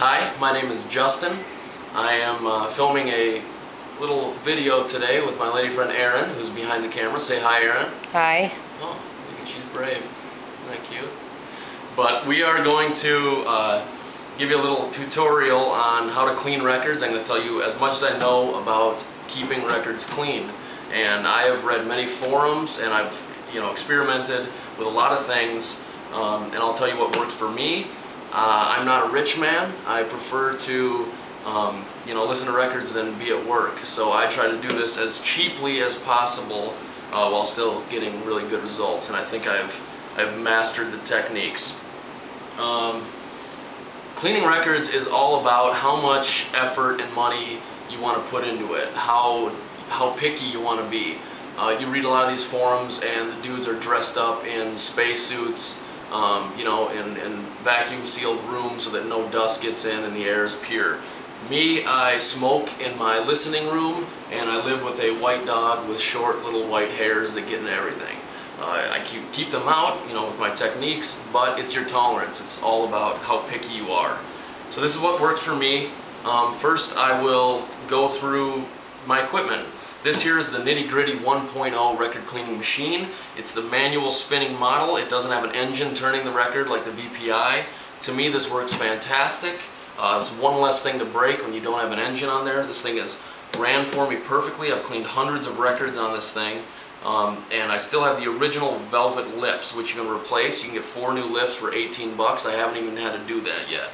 Hi, my name is Justin. I am filming a little video today with my lady friend Erin, who's behind the camera. Say hi, Erin. Hi. Oh, look at, she's brave. Isn't that cute? But we are going to give you a little tutorial on how to clean records. I'm going to tell you as much as I know about keeping records clean. And I have read many forums, and I've experimented with a lot of things, and I'll tell you what works for me. I'm not a rich man. I prefer to listen to records than be at work. So I try to do this as cheaply as possible while still getting really good results. And I think I've mastered the techniques. Cleaning records is all about how much effort and money you want to put into it, how picky you want to be. You read a lot of these forums and the dudes are dressed up in spacesuits, in vacuum sealed rooms so that no dust gets in and the air is pure. Me, I smoke in my listening room, and I live with a white dog with short little white hairs that get in everything. I keep them out, with my techniques, but it's your tolerance. It's all about how picky you are. So this is what works for me. First, I will go through my equipment. This here is the Nitty Gritty 1.0 record cleaning machine. It's the manual spinning model. It doesn't have an engine turning the record like the VPI. To me, this works fantastic. It's one less thing to break when you don't have an engine on there. This thing has ran for me perfectly. I've cleaned hundreds of records on this thing. And I still have the original velvet lips, which you can replace. You can get 4 new lips for 18 bucks. I haven't even had to do that yet.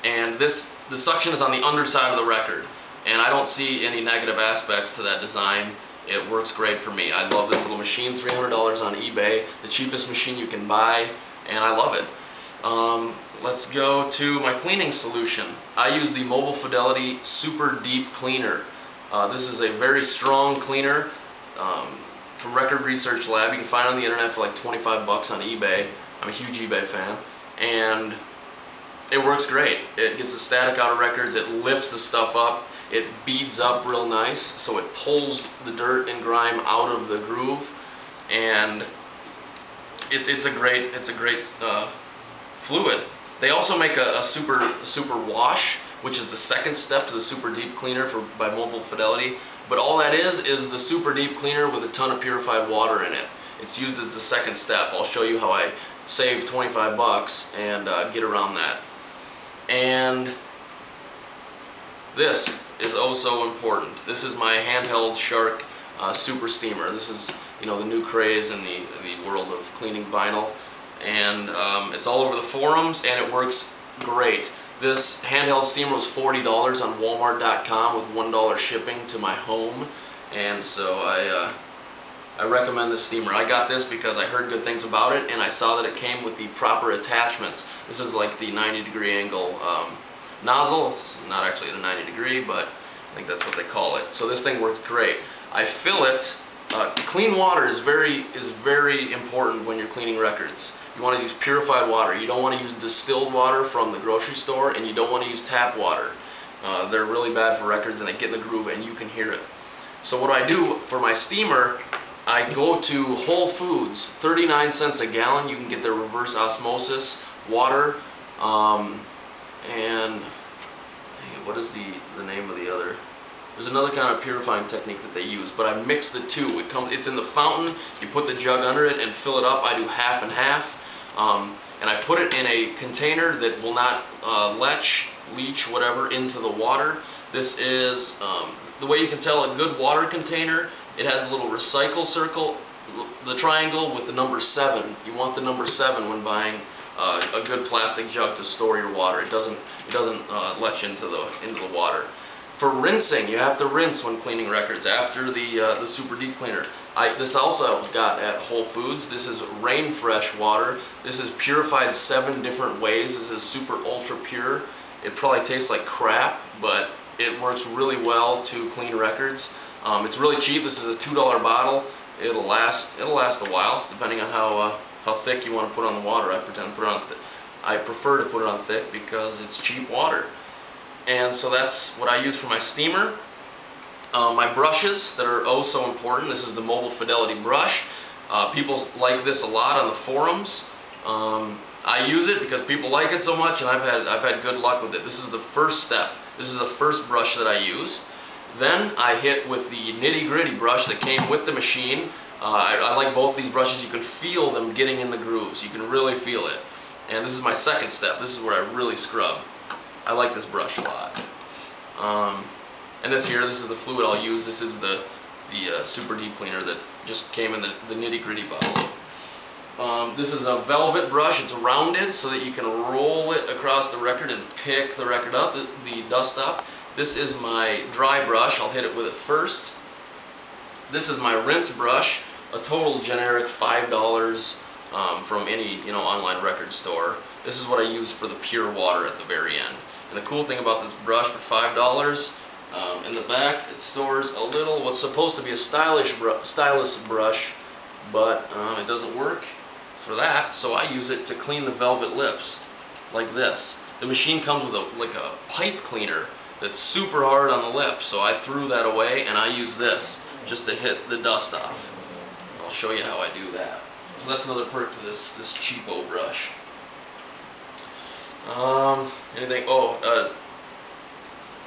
And the suction is on the underside of the record. And I don't see any negative aspects to that design. It works great for me. I love this little machine, $300 on eBay, the cheapest machine you can buy, and I love it. Let's go to my cleaning solution. I use the Mobile Fidelity Super Deep Cleaner. This is a very strong cleaner from Record Research Lab. You can find it on the internet for like 25 bucks on eBay. I'm a huge eBay fan. And it works great. It gets the static out of records, it lifts the stuff up, it beads up real nice, so it pulls the dirt and grime out of the groove, and it's a great fluid. They also make a super wash, which is the second step to the Super Deep Cleaner by Mobile Fidelity. But all that is the Super Deep Cleaner with a ton of purified water in it. It's used as the second step. I'll show you how I save 25 bucks and get around that. And this is oh so important. This is my handheld Shark Super Steamer. This is the new craze in the world of cleaning vinyl, and it's all over the forums, and it works great. This handheld steamer was $40 on Walmart.com with $1 shipping to my home, and so I recommend this steamer. I got this because I heard good things about it, and I saw that it came with the proper attachments. This is like the 90-degree angle nozzle. It's not actually at a 90 degree, but I think that's what they call it. So this thing works great. I fill it. Clean water is very important when you're cleaning records. You want to use purified water. You don't want to use distilled water from the grocery store, and you don't want to use tap water. They're really bad for records, and they get in the groove and you can hear it. So what I do for my steamer, I go to Whole Foods, 39 cents a gallon. You can get their reverse osmosis water. And what is the name of the other? There's another kind of purifying technique that they use, but I mix the two. It's in the fountain. You put the jug under it and fill it up. I do half and half, and I put it in a container that will not leach, whatever, into the water. This is the way you can tell a good water container. It has a little recycle circle, the triangle with the number 7. You want the number 7 when buying a good plastic jug to store your water. It doesn't leach into the water. For rinsing, you have to rinse when cleaning records after the Super Deep Cleaner. This also got at Whole Foods. This is Rain Fresh water. This is purified 7 different ways. This is super ultra pure. It probably tastes like crap, but it works really well to clean records. It's really cheap. This is a $2 bottle. It'll last a while, depending on how thick you want to put on the water. I prefer to put it on thick because it's cheap water. And so that's what I use for my steamer. My brushes that are oh so important. This is the Mobile Fidelity brush. People like this a lot on the forums. I use it because people like it so much, and I've had good luck with it. This is the first step. This is the first brush that I use. Then I hit with the Nitty Gritty brush that came with the machine. I like both these brushes. You can feel them getting in the grooves. You can really feel it. And this is my second step. This is where I really scrub. I like this brush a lot. And this is the fluid I'll use. This is the super deep cleaner that just came in the Nitty Gritty bottle. This is a velvet brush. It's rounded so that you can roll it across the record and pick the record up, the dust up. This is my dry brush. I'll hit it with it first. This is my rinse brush, a total generic $5 from any online record store. This is what I use for the pure water at the very end. And the cool thing about this brush for $5, in the back it stores a little what's supposed to be a stylus brush, but it doesn't work for that, so I use it to clean the velvet lips like this. The machine comes with a pipe cleaner that's super hard on the lip, so I threw that away and I use this just to hit the dust off. I'll show you how I do that. So that's another perk to this cheapo brush. Anything? Oh,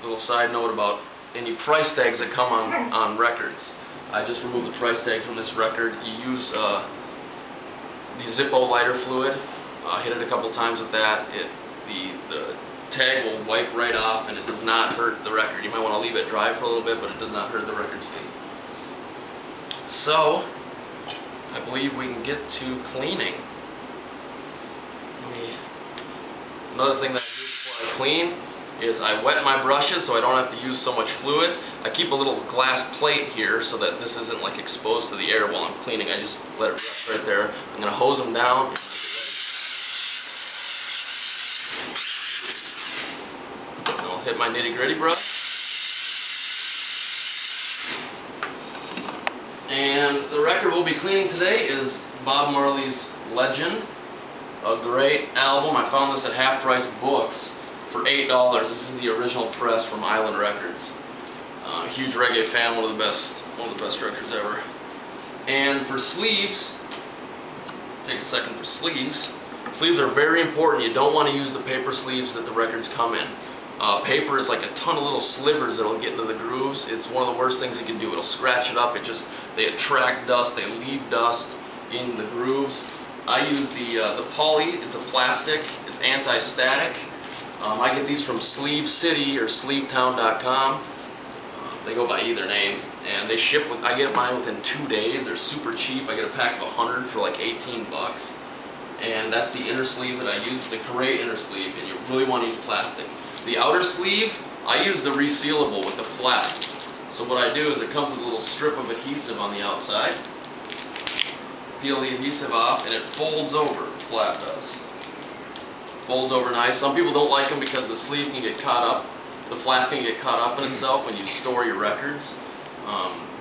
little side note about any price tags that come on records. I just removed the price tag from this record. You use the Zippo lighter fluid. Hit it a couple times with that. The tag will wipe right off and it does not hurt the record. You might want to leave it dry for a little bit, but it does not hurt the record sleeve. So, I believe we can get to cleaning. Another thing that I do before I clean is I wet my brushes so I don't have to use so much fluid. I keep a little glass plate here so that this isn't like exposed to the air while I'm cleaning. I just let it rest right there. I'm going to hose them down. And I'll hit my Nitty Gritty brush. And the record we'll be cleaning today is Bob Marley's Legend, a great album. I found this at Half Price Books for $8. This is the original press from Island Records. Huge reggae fan, one of the best records ever. And for sleeves, take a second for sleeves. Sleeves are very important. You don't want to use the paper sleeves that the records come in. Paper is like a ton of little slivers that'll get into the grooves. It's one of the worst things you can do. It'll scratch it up. They attract dust. They leave dust in the grooves. I use the poly. It's a plastic. It's anti-static. I get these from Sleeve City or SleeveTown.com. They go by either name, and they ship with. I get mine within 2 days. They're super cheap. I get a pack of 100 for like 18 bucks. And that's the inner sleeve that I use. It's a great inner sleeve, and you really want to use plastic. The outer sleeve, I use the resealable with the flap. So what I do is it comes with a little strip of adhesive on the outside. Peel the adhesive off and it folds over, the flap does. Folds over nice. Some people don't like them because the sleeve can get caught up, the flap can get caught up in itself when you store your records.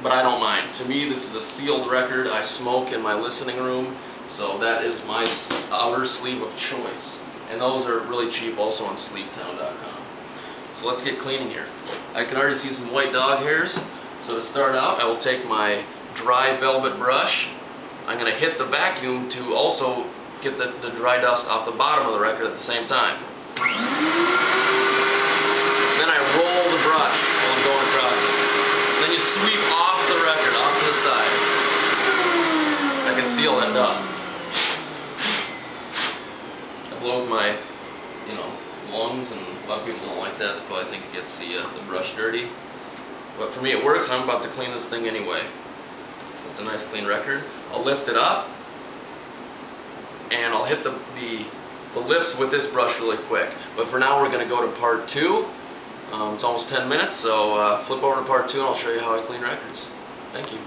But I don't mind. To me, this is a sealed record. I smoke in my listening room, so that is my outer sleeve of choice. And those are really cheap also on SleeveTown.com. So let's get cleaning here. I can already see some white dog hairs. So to start out, I will take my dry velvet brush. I'm going to hit the vacuum to also get the dry dust off the bottom of the record at the same time. Then I roll the brush while I'm going across it. Then you sweep off the record, off to the side. I can seal that dust. I blow with my, lungs, and a lot of people don't like that. They probably think it gets the brush dirty. But for me it works. I'm about to clean this thing anyway. So it's a nice clean record. I'll lift it up and I'll hit the lips with this brush really quick. But for now we're going to go to part 2. It's almost 10 minutes, so flip over to part 2 and I'll show you how I clean records. Thank you.